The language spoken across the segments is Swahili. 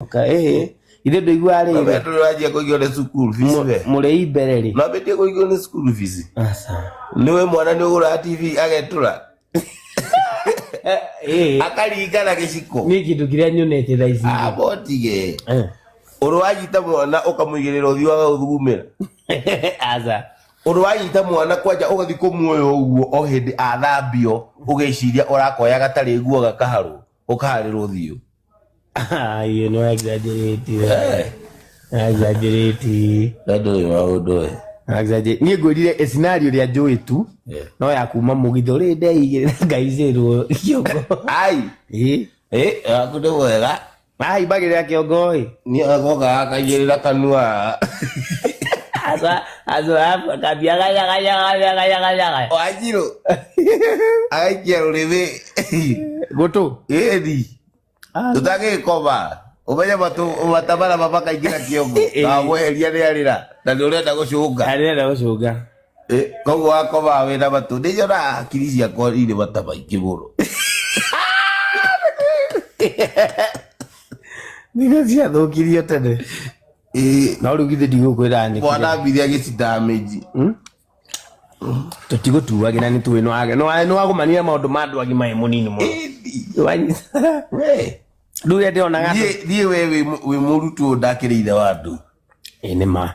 Okay, ile ndo igwa ri. Betro waje ko gyo school fees be. Mure ibereri. Na bete ko gyo school fees. Asa. Niwe mwana ni ugura TV agetura. Akali ikala giciko. Ni kindu kiria nyonete tha ici. Botige. Urwanyita mwana ukamwigirira uthiwaga uthugumira. Asa. Urwanyita mwana kwaja ugathi kumuoyo uguo o hindi athambio ugeciria urakoya gatari guo gakaharu ukaharira uthio. You know exaggerate. Exaggerate. Nado maundu exaggerate. Ni ngwirire scenario ria njui tu. No ya kuma mugitho ri ndeigirira ngaicirwo kiongo. Ai. Akude wega. Ai bagirira kiongo ni agoga akaigirira kanua. Azo hapa kabia gaya. Wajiro. Ai kiero leve. Goto. Edi. Tutage koba. Ubenya batu umatabara mapaka igira kiongo. Na weheria ni arira. Na ni urenda gucunga. Arenda gucunga. Koguo akoba wena batu. Ndiyo na akiri ciakwa iri bataba ikiburo. Niga cia thukirio tene. Na uri githe ndigũkwĩra nĩ mwana mbithia gĩci damage. Tũtigũtuage na nĩ tũĩ no wagũmanire maũndũ ma andũ agima mũnini mũno. Rĩu rĩrĩa ndĩronaga thiĩ we wĩ mũrutwo ndakĩrĩ ithe wa andũ. Nĩ ma.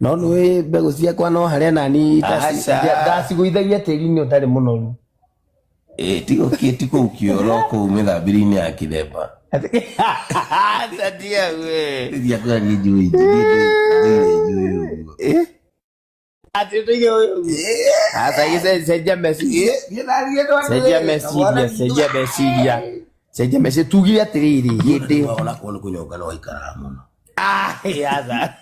No nĩwĩ mbegũ ciakwa no harĩa nani ndacigũithagia tĩri-inĩ ũtarĩ mũnoru. Ti kũu kĩoro kũu mĩthambĩrie-inĩ ya kĩthemba. Tadia we. Dia kwa ni jui. Ati tuige huyo. Asa yese seja message. Seja message tugira tiriri yete. Ona kuona kunyoga no ikara muno. Asa.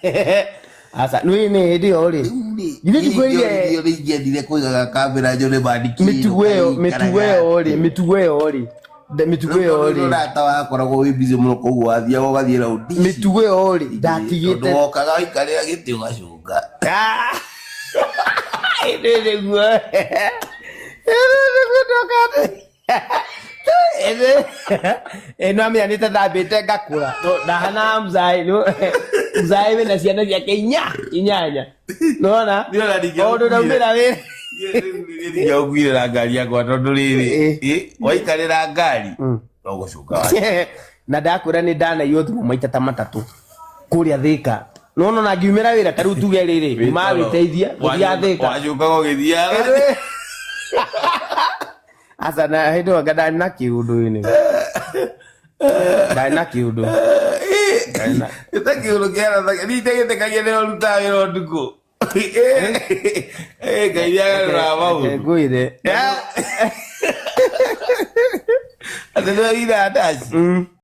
Asa ni ndi ori. Githĩ ndikwĩrire ndire kuigaga kamera njone bandiki. Mitugo ĩyo ori. Mitugo ĩyo ori. Ndata wakoragwo wĩ busy muno koguo wathiaga ũgathiĩra ũndi. Mitugo ĩyo ori ndatigĩte. Ndokaga ũikarĩra gĩtĩ ũgacunga. Ĩndĩ guo. Eno amia nitethambĩte ngakũra. Ndahana mzai wĩna ciana ciake inyanya. Nona? Ũndũ ndaumĩra wĩra. Ndio gwirira ngari yakwa tondu riri waikarira ngari no gucuka wae na ndakwira ni ndanaiywo thumu maita ta matatu kuria Thika no na ngiumira wira ta riu tuge riri ma witeithia guthia Thika wacuka gogithia asa na hindo ngada na kiundu-ini ndai na kiundu itakiundu kiara ni tegetekagia ni ruta wira nduku Gaya rawa Guide. Ada dua ida atas.